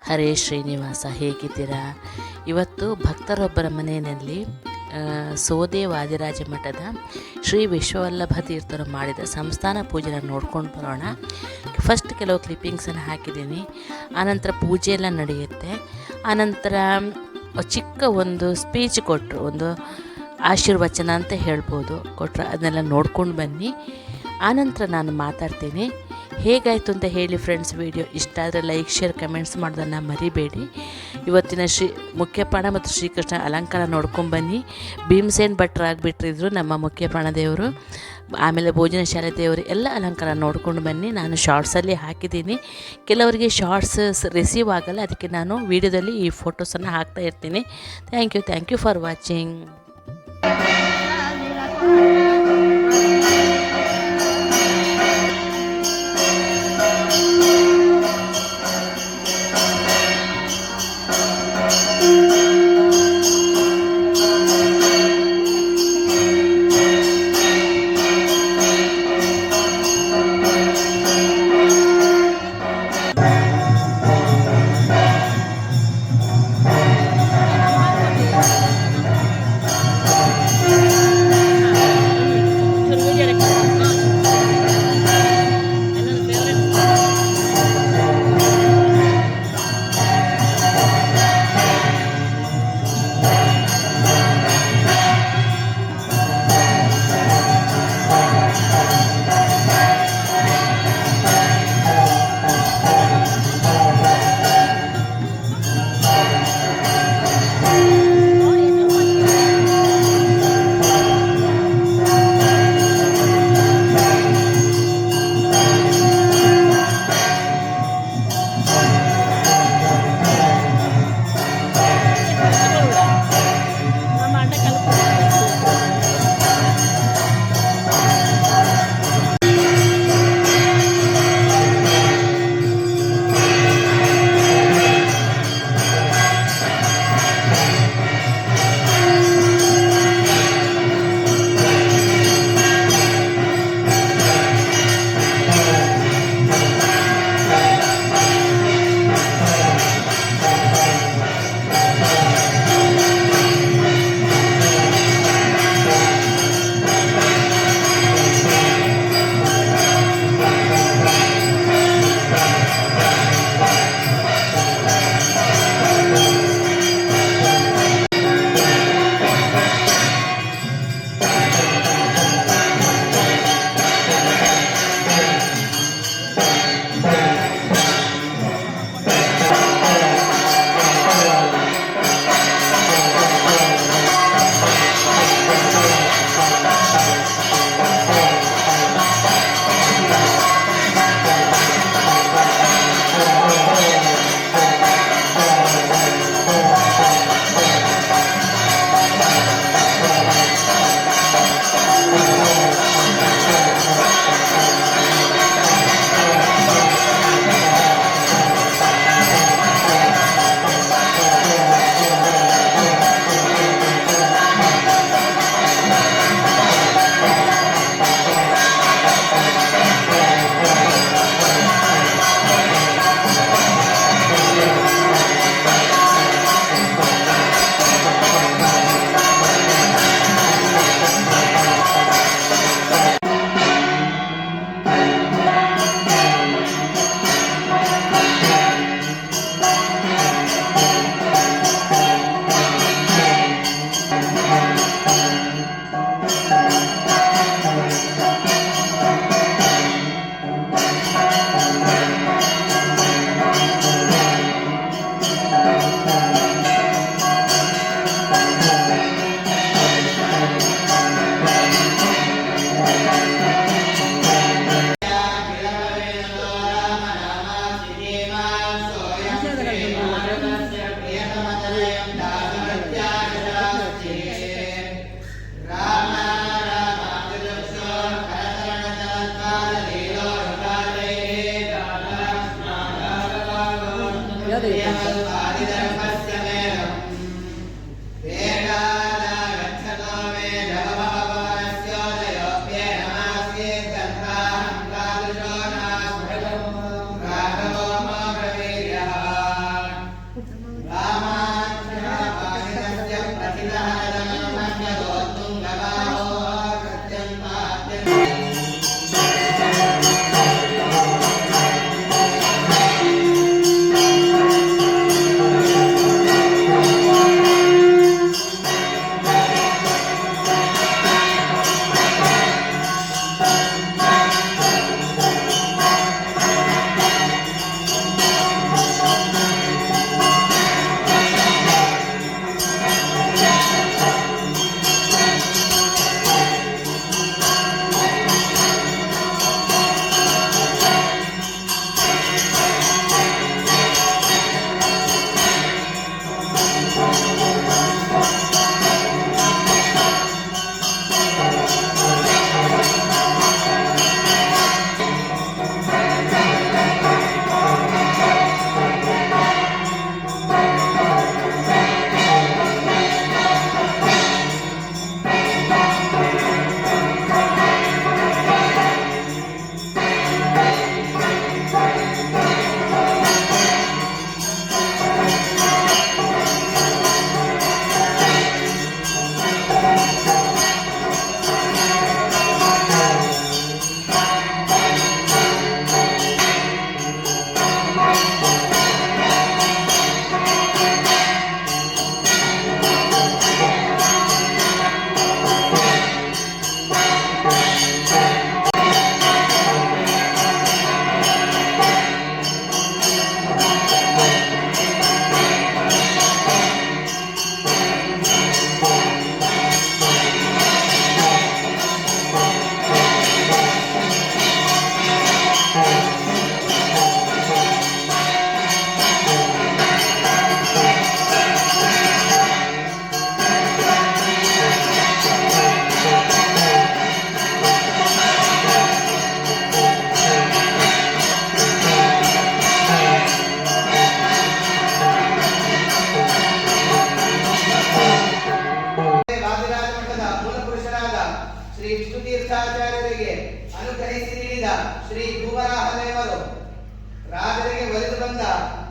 ಹರೇ ಶ್ರೀನಿವಾಸ, ಹೇಗಿದ್ದೀರಾ? ಇವತ್ತು ಭಕ್ತರೊಬ್ಬರ ಮನೆಯಲ್ಲಿ ಸೋದೆ ವಾದಿರಾಜ ಮಠದ ಶ್ರೀ ವಿಶ್ವವಲ್ಲಭ ತೀರ್ಥರು ಮಾಡಿದ ಸಂಸ್ಥಾನ ಪೂಜೆನ ನೋಡ್ಕೊಂಡು ಬರೋಣ. ಫಸ್ಟ್ ಕೆಲವು ಕ್ಲಿಪ್ಪಿಂಗ್ಸನ್ನು ಹಾಕಿದ್ದೀನಿ. ಆನಂತರ ಪೂಜೆ ಎಲ್ಲ ನಡೆಯುತ್ತೆ. ಆನಂತರ ಚಿಕ್ಕ ಒಂದು ಸ್ಪೀಚ್ ಕೊಟ್ಟರು, ಒಂದು ಆಶೀರ್ವಚನ ಅಂತ ಹೇಳ್ಬೋದು, ಕೊಟ್ಟರು. ಅದನ್ನೆಲ್ಲ ನೋಡ್ಕೊಂಡು ಬನ್ನಿ. ಆನಂತರ ನಾನು ಮಾತಾಡ್ತೀನಿ. ಹೇಗಾಯಿತು ಅಂತ ಹೇಳಿ ಫ್ರೆಂಡ್ಸ್. ವಿಡಿಯೋ ಇಷ್ಟ ಆದರೆ ಲೈಕ್, ಶೇರ್, ಕಮೆಂಟ್ಸ್ ಮಾಡೋದನ್ನು ಮರಿಬೇಡಿ. ಇವತ್ತಿನ ಮುಖ್ಯಪ್ರಾಣ ಮತ್ತು ಶ್ರೀಕೃಷ್ಣ ಅಲಂಕಾರ ನೋಡ್ಕೊಂಬನ್ನಿ. ಭೀಮಸೇನ್ ಭಟ್ರು ಆಗಿಬಿಟ್ಟಿದ್ರು ನಮ್ಮ ಮುಖ್ಯಪ್ರಾಣ ದೇವರು. ಆಮೇಲೆ ಭೋಜನ ಶಾಲೆ ದೇವರು ಎಲ್ಲ ಅಲಂಕಾರ ನೋಡ್ಕೊಂಡು ಬನ್ನಿ. ನಾನು ಶಾರ್ಟ್ಸಲ್ಲಿ ಹಾಕಿದ್ದೀನಿ. ಕೆಲವರಿಗೆ ಶಾರ್ಟ್ಸ್ ರಿಸೀವ್ ಆಗಲ್ಲ, ಅದಕ್ಕೆ ನಾನು ವಿಡಿಯೋದಲ್ಲಿ ಈ ಫೋಟೋಸನ್ನು ಹಾಕ್ತಾ ಇರ್ತೀನಿ. Thank you for watching.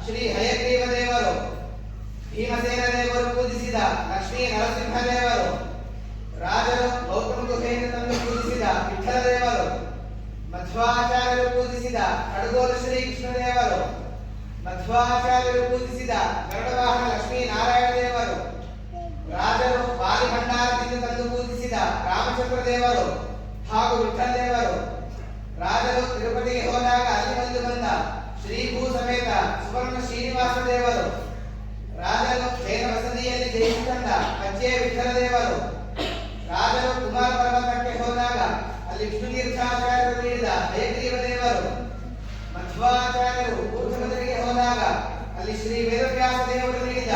Shri Hayagriva ದೇವರು, ಭೀಮಸೇನ ದೇವರು ಪೂಜಿಸಿದ ಲಕ್ಷ್ಮೀ ನರಸಿಂಹ ದೇವರು, ರಾಜರು ಗೌತಮ ಗುಹೆಯನ್ನು ತಂದು ಪೂಜಿಸಿದ ವಿಠಲ ದೇವರು, ಮಧ್ವಾಚಾರ್ಯರು ಪೂಜಿಸಿದ ಕಡಗೋಲು ಶ್ರೀ ಕೃಷ್ಣ ದೇವರು, ಮಧ್ವಾಚಾರ್ಯರು ಪೂಜಿಸಿದ ಗರುಡವಾಹನ ಲಕ್ಷ್ಮೀ ನಾರಾಯಣ ದೇವರು, ರಾಜರು ಬಾಲಿ ಭಂಡಾರದಿಂದ ತಂದು ಪೂಜಿಸಿದ ರಾಮಚಂದ್ರ ದೇವರು ಹಾಗೂ ವಿಠಲ ದೇವರು, ರಾಜರು ತಿರುಪತಿಗೆ ಹೋದಾಗ ಅಲ್ಲಿ ಬಂದು ಬಂದ ಶ್ರೀ ಭೂ ಸಮೇತ ಸುವರ್ಣ ಶ್ರೀನಿವಾಸ ದೇವರು, ರಾಜರು ಜೈನ ವಸತಿಯಲ್ಲಿ ಜಯಿಸಿ ತಂದ ಕಚ್ಚೆ ವಿಠಲ ದೇವರು, ರಾಜರು ಕುಮಾರ ಪರ್ವತಕ್ಕೆ ಹೋದಾಗ ಅಲ್ಲಿ ವಿಷ್ಣು ತೀರ್ಥಾಚಾರ್ಯರು ನೀಡಿದ ಹಯಗ್ರೀವ ದೇವರು, ಮಧ್ವಾಚಾರ್ಯರು ಊರ್ಧ್ವಗತಿಗೆ ಹೋದಾಗ ಅಲ್ಲಿ ಶ್ರೀ ವೇದವ್ಯಾಸ ದೇವರು ನೀಡಿದ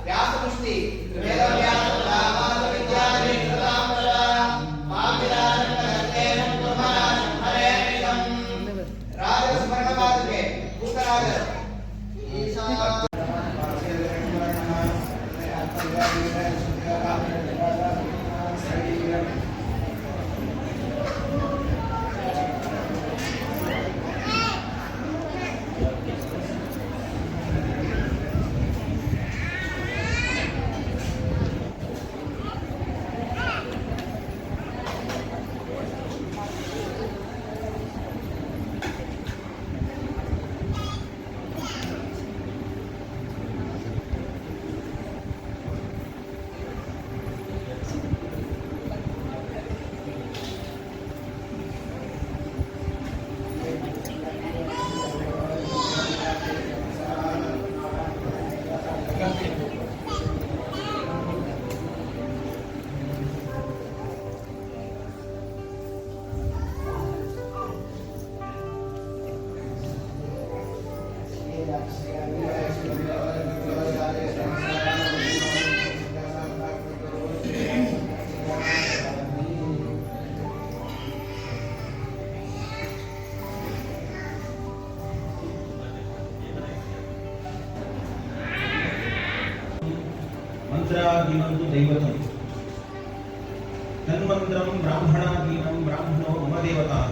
ವ್ಯಾಸಮುಷ್ಟಿ, ವೇದವ್ಯಾಸ ರಾಮಾನುಜ ವಿದ್ಯಾಧೀ ಸದಾಂಬರ ಮಾವಿರಾಜಕರತ್ನೇಶಂ ಬ್ರಹ್ಮನಾಶಂ ಹರೇಶಂ. ರಾಜರ ಸ್ಮರಣ ಮಾತುಗೆ ಭೂತರಾಜರು ಮಂತ್ರಾಧೀನಂ ದೈವತಂ ತನ್ಮಂತ್ರಂ ಬ್ರಾಹ್ಮಣಾಧೀನಂ ಬ್ರಾಹ್ಮಣೋ ಮಮ ದೇವತಾಃ.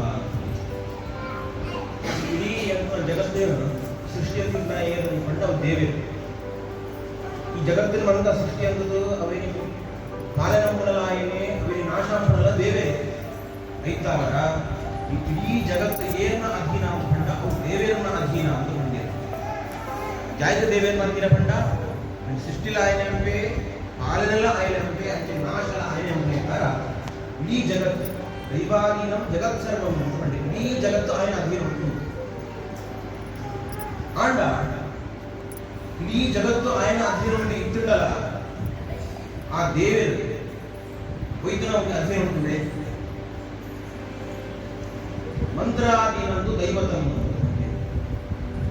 ಇಡೀ ಜಗತ್ತಿನ ಸೃಷ್ಟಿಯಂತ ಏನು ಕಂಡವು ದೇವರು. ಈ ಜಗತ್ತಿನ ಬಂದ ಸೃಷ್ಟಿ ಅಂದದು ಅವರಿಗೆ ಪಾಲನ ಮಾಡಲಾಯನೆ ಅವರಿಗೆ ನಾಶ ಮಾಡಲ ದೇವೇ ಐತಾವರ. ಇಡೀ ಜಗತ್ತು ಏನ ಅಧೀನ ಅಂತ ಕಂಡ ಅವು ದೇವೇರನ್ನ ಅಧೀನ ಅಂತ ಕಂಡಿರ. ಜಾಯ್ದ ದೇವೇರ್ ಮಂದಿರ ಕಂಡ ಸೃಷ್ಟಿಲ ఆయనంపే పాలనల ఆయనంపే అంటే నాశల ఆయనంపే ತರ ಇಡೀ ಜಗತ್ತು ದೈವಾಧೀನಂ ಜಗತ್ ಸರ್ವಂ అంటే ಇಡೀ ಜಗತ್ತು ఆయన ಅಧೀನ ఉంటుంది. ಆಂಡ ಇಡೀ ಜಗತ್ತು ఆయన ಅಧೀನ ఉండి ಇದ್ದುಂಡಲ ಆ ದೇವರು ವೈದ್ಯನ ಅಧೀನ ఉంటుంది. ಮಂತ್ರಾಧೀನಂದು ದೈವತಂ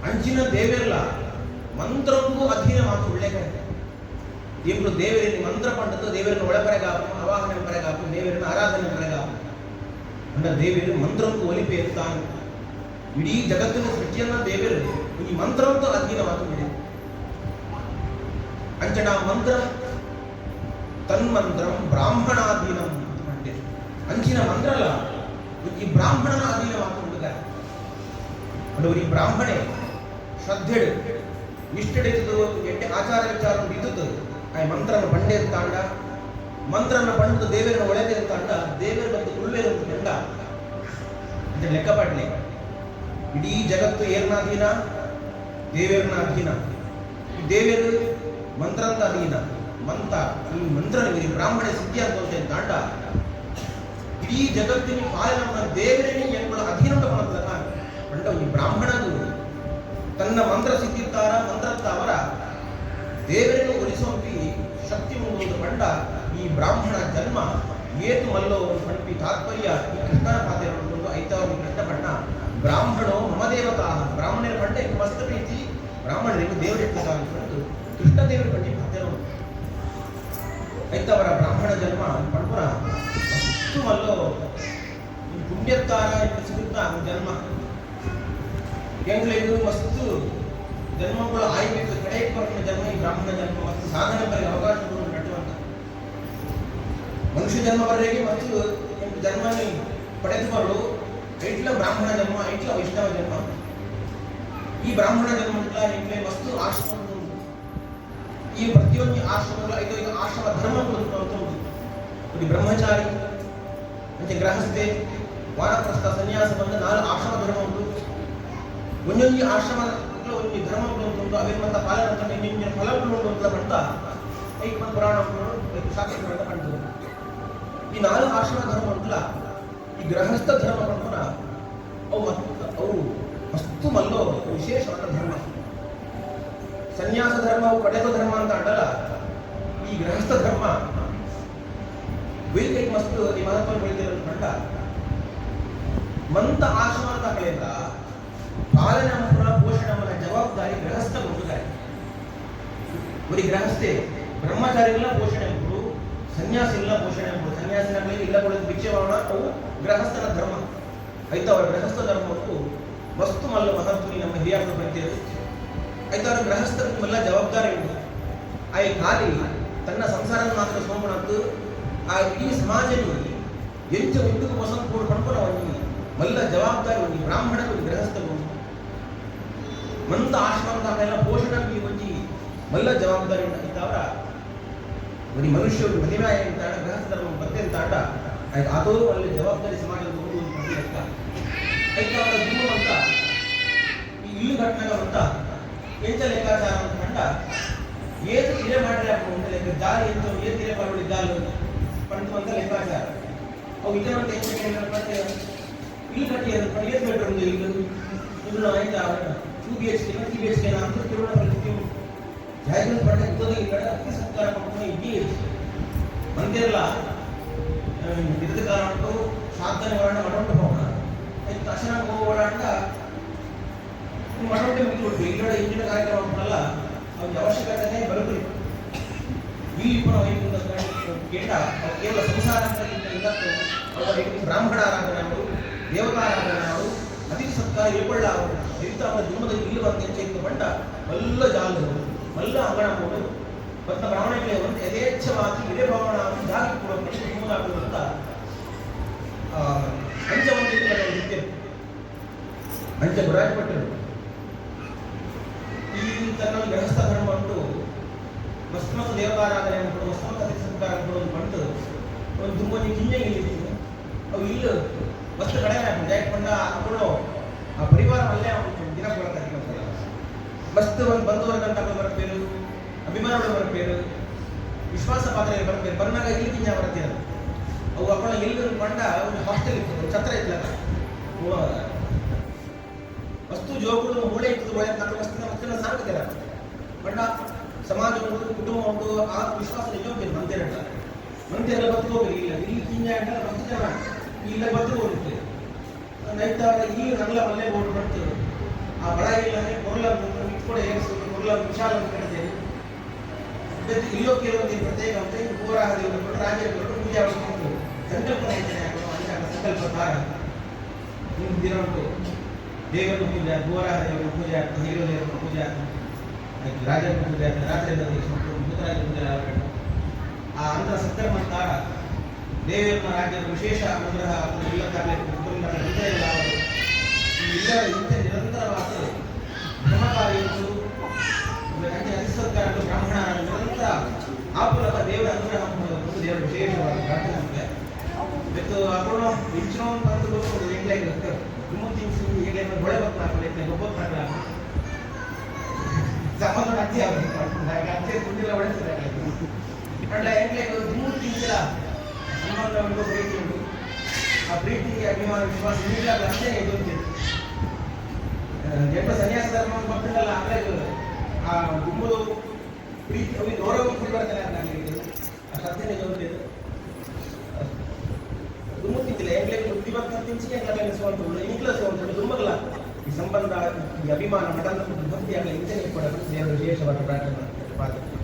ಅಂಚಿನ ದೇವರಲ್ಲ ಮಂತ್ರಕ್ಕೂ ಅಧೀನ ಮಾತು ಒಳ್ಳೆ ಕಡೆ ದೇವರು ದೇವರಲ್ಲಿ ಮಂತ್ರ ಪಂಡದ್ದು ದೇವರನ್ನು ಒಳಪರೆಗಾಪು ಆವಾಹನೆ ಪರೆಗಾಪು ದೇವರನ್ನು ಆರಾಧನೆ ಪರೆಗಾಪು ಅಂಡ ದೇವರು ಮಂತ್ರಕ್ಕೂ ಒಲಿಪೆ ಇರ್ತಾನೆ. ಇಡೀ ಜಗತ್ತಿನ ಸೃಷ್ಟಿಯನ್ನ ದೇವರು ಈ ಮಂತ್ರವಂತೂ ಅಧೀನ ಮಾತು ಬಿಡಿ ಅಂಚನ ಮಂತ್ರ ತನ್ಮಂತ್ರಂ ಬ್ರಾಹ್ಮಣಾಧೀನಂ అంటే ಅಂಚಿನ ಮಂತ್ರಲ ಈ ಬ್ರಾಹ್ಮಣನ ಅಧೀನ ಮಾತು ಹುಡುಗ ಅಂದ್ರೆ ಈ ಬ್ರಾಹ್ಮಣೆ ಶ್ರದ್ಧೆಡು ನಿಷ್ಠೆಡಿದ್ದು ಎಟ್ಟೆ ಆಚಾರ ವಿಚಾರ ಬಿದ್ದು ಆ ಮಂತ್ರನ ಪಂಡೆ ತಾಂಡ ಮಂತ್ರನ ಪಂಡು ದೇವರನ್ನ ಒಳಗೆ ತಾಂಡ ದೇವರ ಮತ್ತು ಉಳ್ವೇರು ಕಂಡ ಅಂತ ಲೆಕ್ಕಪಾಡ್ಲಿ. ಇಡೀ ಜಗತ್ತು ಏರ್ನ ಅಧೀನ ದೇವೇರ್ನ ಅಧೀನ. ಈ ದೇವರು ಮಂತ್ರಂತ ಅಧೀನ ಮಂತ್ರ ಈ ಮಂತ್ರ ಬ್ರಾಹ್ಮಣ ಸಿದ್ಧಿ ಅಂತ ತಾಂಡ ಇಡೀ ಜಗತ್ತಿನ ಪಾಲನ ದೇವರೇ ಎಂಬ ಅಧೀನ ಪಂಡ ಈ ಬ್ರಾಹ್ಮಣದು ತನ್ನ ಮಂತ್ರ ಸಿದ್ಧಿತ್ತಾರ ಮಂತ್ರತ್ತವರ ದೇವರನ್ನು ಒಲಿಸುವಂತಿ ಶಕ್ತಿ ಮುಂದೊಂದು ಪಂಡ ಈ ಬ್ರಾಹ್ಮಣ ಜನ್ಮ ಏತು ಮಲ್ಲೋ ಪಂಪಿ ತಾತ್ಪರ್ಯ ಈ ಕೃಷ್ಣನ ಪಾತ್ರ ನೋಡಿಕೊಂಡು ಐದವರು ಕೃಷ್ಣ ಪಂಡ ಬ್ರಾಹ್ಮಣೋ ಮಮ ದೇವತಾ ಬ್ರಾಹ್ಮಣರ ಪಂಡ ಮಸ್ತ್ ಪ್ರೀತಿ ಬ್ರಾಹ್ಮಣರಿಗೆ ದೇವರಿರ್ತ ಅಂದ್ಕೊಂಡು ಕೃಷ್ಣ ದೇವರ ಪಂಡಿ ಪಾತ್ರ ಐದವರ ಬ್ರಾಹ್ಮಣ ಜನ್ಮ ಪಂಪುರ ಮಸ್ತು ಮಲ್ಲೋ ಈ ಪುಣ್ಯತ್ತಾರ ಸಿಗುತ್ತಾ ಜನ್ಮ ಇದು ಮಸ್ತು ಜನ್ಮಗಳು ಆಯ್ಕೆ ಕಡೆ ಕೊರಟಿನ ಜನ್ಮ ಈ ಬ್ರಾಹ್ಮಣ ಜನ್ಮ ಮತ್ತು ಸಾಧನೆ ಬರೆಗೆ ಅವಕಾಶಗಳು ನಟುವಂತ ಮನುಷ್ಯ ಜನ್ಮವರೆಗೆ ಮತ್ತು ಜನ್ಮ ಪಡೆದು ಬರಲು ಐಟ್ಲ ಬ್ರಾಹ್ಮಣ ಜನ್ಮ ಐಟ್ಲ ವೈಷ್ಣವ ಜನ್ಮ ಈ ಬ್ರಾಹ್ಮಣ ಜನ್ಮಂತಲ ಹೆಂಗೆ ವಸ್ತು ಆಶ್ರಮ ಈ ಪ್ರತಿಯೊಂದು ಆಶ್ರಮಗಳು 5 ಆಶ್ರಮ ಧರ್ಮಗಳು ಅಂತ ಉಂಟು. ಬ್ರಹ್ಮಚಾರಿ ಮತ್ತೆ ಗೃಹಸ್ಥೆ ವಾನಪ್ರಸ್ಥ ಸನ್ಯಾಸ ಬಂದ 4 ಆಶ್ರಮ ಧರ್ಮ ಉಂಟು. ಒಂದೊಂದು ಆಶ್ರಮಗಳು ಒಂದು ಧರ್ಮಗಳು ಉಂಟು. ಅವೇನು ಪಾಲನ ಇನ್ನಿನ ಫಲಗಳು ಉಂಟು ಅಂತ ಬಂತ ಐಕ ಪುರಾಣ ಶಾಸ್ತ್ರಗಳಿಂದ ಕಾಣ್ತದೆ. ಈ 4 ಆಶ್ರಮ ಧರ್ಮ ಉಂಟಲ್ಲ, ಈ ಗೃಹಸ್ಥ ಧರ್ಮ ಪಂಪನ ಅವು ಮಸ್ತು ಮಲ್ಲೋ ವಿಶೇಷವಾದ ಧರ್ಮ. ಸನ್ಯಾಸ ಧರ್ಮವು ಕಡೆದ ಧರ್ಮ ಅಂತ ಅಂಡಲ್ಲ, ಈ ಗೃಹಸ್ಥ ಧರ್ಮ ವೈದಿಕ ಮಸ್ತು ಈ ಮಹತ್ವ ಬೆಳೆದಿರೋದು ಕಂಡ ಮಂತ ಆಶ್ರಮದ ಕಡೆಯಿಂದ ಪಾಲನೆ ಮಕ್ಕಳ ಪೋಷಣೆ ಜವಾಬ್ದಾರಿ ಗೃಹಸ್ಥ ಕೊಟ್ಟಿದ್ದಾರೆ. ಬರೀ ಗೃಹಸ್ಥೆ ಬ್ರಹ್ಮಚಾರಿಗಳ ಪೋಷಣೆ ಮಕ್ಕಳು, ಸನ್ಯಾಸಿಗಳ ಪೋಷಣೆ ಮಕ್ಕಳು. ಸನ್ಯಾಸಿನಲ್ಲಿ ಇಲ್ಲ ಕೊಡೋದು ಭಿಕ್ಷೆವಾಣ ಅವು ಗೃಹಸ್ಥನ ಧರ್ಮ ಆಯ್ತು. ಅವರ ಗೃಹಸ್ಥ ಧರ್ಮಕ್ಕೂ ವಸ್ತು ಮಲ್ಲ ಮಹತ್ವ ನಮ್ಮ ಹಿರಿಯರು ಬಂದಿರೋದು ಆಯ್ತು. ಅವರ ಗೃಹಸ್ಥರಿಗೆಲ್ಲ ಜವಾಬ್ದಾರಿ ಉಂಟು. ಆ ಖಾಲಿ ತನ್ನ ಸಂಸಾರದ ಮಾತ್ರ ಸೋಮಣದ್ದು ಆ ಇಡೀ ಸಮಾಜದಲ್ಲಿ ಎಂಚ ಉಂಟು ವಸಂತ ಪಡ್ಕೊಂಡು ಅವನಿಗೆ ಮಲ್ಲ ಜವಾಬ್ದಾರಿ ಒಂದು ಬ್ರಾಹ್ಮಣ ಒಂದು ಗೃಹಸ್ಥರು ಮಂತ ಆಶ್ರಮದ ಪೋಷಣೆ ಒಂಜಿ ಮಲ್ಲ ಜವಾಬ್ದಾರಿ ಉಂಟಾಗಿದ್ದವರ ಬರೀ ಮನುಷ್ಯರು ಮದುವೆ ಅಂತ ಗೃಹಸ್ಥ ಧರ್ಮ ಬರ್ತೇ ಅಂತ ಆಟ ಆಯ್ತು. ಅದೋ ಒಳ್ಳೆ ಜವಾಬ್ದಾರಿ ಸಮಾಜದ ಒಂದು ಲೆಕ್ಕ ಆಯ್ತು. ಅವರ ಧರ್ಮ ಅಂತ ಈ ಇಲ್ಲು ಘಟನೆಗ ಅಂತ ಎಂಚ ಲೆಕ್ಕಾಚಾರ ಅಂತ ಕಂಡ ಏತು ತಿರೆ ಮಾಡ್ರೆ ಅಂತ ಲೆಕ್ಕ ಜಾಲಿ ಎಂತ ಏತು ತಿರೆ ಮಾಡಿ ಜಾಲು ಪಂಟು ಅಂತ ಲೆಕ್ಕಾಚಾರ ಅವು ಇದರಂತ ಮತ್ತೆ ಇಲ್ಲು ಕಟ್ಟಿ ಅದು ಏತು ಬೆಡ್ರೂಮ್ ಇಲ್ಲು ಆಯ್ತಾ 2 BHK 3 BHK ಅಂತ ತಿರುವನಂತಪುರ ಜಾಗೃತ ಪಟ್ಟ ಇದ್ದೋದು ಈ ಕಡೆ ಅತಿ ಸರ್ಕಾರ ಪಡ್ಕೊಂಡು ಇಡೀ ಮಂದಿರಲ್ಲ ಇದ್ದ ಕಾಲ ಉಂಟು ಸಾಧನೆ ಮಾಡೋಣ ಮಠ ಹೋಗೋಣ ಆಯ್ತು. ತಕ್ಷಣ ಹೋಗೋಣ ಮಠಕ್ಕೆ ಮುಗಿಬಿಟ್ಟು ಈ ಕಡೆ ಇಂಜಿನ ಕಾರ್ಯಕ್ರಮ ಉಂಟಲ್ಲ ಅವ್ರಿಗೆ ಅವಶ್ಯಕತೆ ಬರುತ್ತದೆ. ಇಲ್ಲಿ ಕೂಡ ಕೇಟ ಕೇವಲ ಸಂಸಾರ ಇವತ್ತು ಅವರಿಗೆ ಬ್ರಾಹ್ಮಣ ಆರಾಧನೆ ಅವರು ದೇವತಾರಾಧನೆ ಅವರು ಅತಿಥಿ ಸತ್ಕಾರ ಇಳ್ಕೊಳ್ಳ ಅವರು ಇಂಥ ಅವರ ಧರ್ಮದ ಇಲ್ಲಿ ಬಂದ ಹೆಚ್ಚು ಬಂಡ ಮಲ್ಲ ಜಾಲರು ಮಲ್ಲ ಅಂಗಣ ಮೂಡು ಮತ್ತು ಬ್ರಾಹ್ಮಣಕ್ಕೆ ಒಂದು ಯಥೇಚ್ಛವಾಗಿ ಇದೇ ಭಾವನ ಜಾಗಿ ಕೂಡ ಅಂತ ಅಂಚ ಅಂಚ ಗುರಾಜಪಟ್ಟರು ಈ ತನ್ನ ಗೃಹಸ್ಥ ಧರ್ಮ ಉಂಟು. ಮಸ್ತ್ ದೇವತಾರಾಧನೆ ಅನ್ಕೊಂಡು ಮಸ್ತ್ ಅತಿಥಿ ಸತ್ಕಾರ ಅನ್ಕೊಂಡು ಬಂತು ಒಂದು ತುಂಬ ಕಿಂಜೆ ಇಲ್ಲಿದ್ದು ಅವು ಇಲ್ಲು ಮಸ್ತ್ ಕಡಿಮೆ ಆಗ್ತದೆ. ಯಾಕಂಡ ಅప్పుడు ಆ ಪರಿವಾರ ಅಲ್ಲೇ ದಿನ ಕೊಡಕ್ಕೆ ಮಸ್ತ್ ಒಂದು ಬಂಧುವರ್ಗಂತ ಬರಬೇಕು, ಅಭಿಮಾನಗಳು ಬರಬೇಕು, ವಿಶ್ವಾಸ ಪಾತ್ರ ಬರಬೇಕು. ಬಂದಾಗ ಇಲ್ಲಿ ಕಿಂಜ ಬರ್ತೀರ ಅವು ಅಪ್ಪಳ ಎಲ್ಲಿ ಕೊಂಡ ಒಂದು ಹಾಸ್ಟೆಲ್ ಇತ್ತು, ಛತ್ರ ಇತ್ತಲ್ಲ ವಸ್ತು ಜೋಗುಳು ಮೂಳೆ ಇತ್ತು ಒಳ್ಳೆ ನನ್ನ ವಸ್ತುನ ಮಕ್ಕಳ ಸಾಗುತ್ತಿಲ್ಲ ಬಣ್ಣ ಸಮಾಜ ಉಂಟು ಕುಟುಂಬ ಉಂಟು ಆ ವಿಶ್ವಾಸ ನಿಜ ಮಂದಿರ ಬತ್ತು ಹೋಗಿ ಇಲ್ಲ ಇಲ್ಲಿ ಕಿಂಜ ಅಂತ ಬತ್ತು ಜನ ಇಲ್ಲ ಬತ್ತು ಹೋಗುತ್ತೆ ನೈಟ್ ಈ ನಗಲ ಮಲ್ಲೆ ಬೋರ್ಡ್ ಬಂತು ಆ ಬಳ ಇಲ್ಲ ಕೊರಲ ಇಟ್ಕೊಡೆ ಏರಿಸೋದು ಕೊರಲ ವಿಶಾಲ ಅಂತ ಹೇಳ್ತೇವೆ. ಇಲ್ಲೋ ಕೆಲವೊಂದು ಪ್ರತ್ಯೇಕ ಅಂತ ಹೋರಾಡಿ ರಾಜ್ಯ ಪೂಜೆ ಅವಶ್ಯಕ ಸಂಕಲ್ಪನೆ ಸಂಕಲ್ಪ ತಾರ ದಿನ ಉಂಟು ದೇವರ ಪೂಜೆ ಗೋರಾದೇವರ ಪೂಜೆ ಆಗ್ತದೆ, ಹೀರೋ ದೇವರ ಪೂಜೆ ಆಗ್ತದೆ, ರಾಜರ ಪೂಜೆ ಆಗ್ತದೆ, ರಾತ್ರಿ ಭೂತರಾಜ ಪೂಜೆ ಆಗಬೇಕು. ಆ ಅಂತರ ಸತ್ಕರ್ಮ ತಾರ ದೇವರ ರಾಜ್ಯದ ವಿಶೇಷ ಅನುಗ್ರಹ ಎಲ್ಲ ಎಲ್ಲರ ಇಂಥ ನಿರಂತರವಾದ ಕ್ರಮಕಾರಿಗಳು ಅತಿಸತ್ಕಾರ ಬ್ರಾಹ್ಮಣ ನಿರಂತರ ಆ ಮೂಲಕ ದೇವರ ಅನುಗ್ರಹ ಒಂದು ದೇವರ ವಿಶೇಷವಾದ ಪ್ರಾರ್ಥನೆ ಇದೆ. ಇವತ್ತು ಅಪೂರ್ಣ ಹೆಚ್ಚಿನ ಒಂದು ಹೆಂಗ್ಲಾಗಿರುತ್ತೆ ಹೇಗೆ ಹೊಳೆ ಬರ್ತಾರೆ ಗೊಬ್ಬರ ಸಂಬಂಧ ಅತಿ ಅತಿ ಕುಂದಿಲ್ಲ ಒಳಿಸಿದೆ ಅಂಡ ಹೆಂಗ್ಲೆ 3 ತಿಂಗಳ ಸಂಬಂಧ ಒಂದು ಪ್ರೀತಿ ಉಂಟು. ಆ ಪ್ರೀತಿಗೆ ಅಭಿಮಾನ ವಿಶ್ವಾಸ ಇಲ್ಲ ಅಷ್ಟೇ ಗೊತ್ತಿದೆ. ಎಂಟು ಸನ್ಯಾಸ ಧರ್ಮ ಮಕ್ಕಳೆಲ್ಲ ಅಂದ್ರೆ ಆ ಗುಂಬು ಪ್ರೀತಿ ಅವ್ರಿಗೆ ಗೌರವ ಬರ್ತಾರೆ ಅಂತ ಆ ಸತ್ಯನೇ ಗೊತ್ತಿದೆ. ದುಮ್ಮುತ್ತಿಲ್ಲ ಹೆಂಗ್ಲೆ ಬುದ್ಧಿ ಬರ್ತಾ ತಿಂಚಿಗೆ ನೆನೆಸುವಂಥದ್ದು ಇಂಕ್ಲಸುವಂಥದ್ದು ದುಮ್ಮಗಲ ಈ ಸಂಬಂಧ ಈ ಅಭಿಮಾನ ಮಠದ ಭಕ್ತಿಯಾಗಲಿ ಇಂಚನೆ ಕೂಡ ದೇವರ ವಿಶೇಷವಾದ ಪ್ರಾರ್ಥನೆ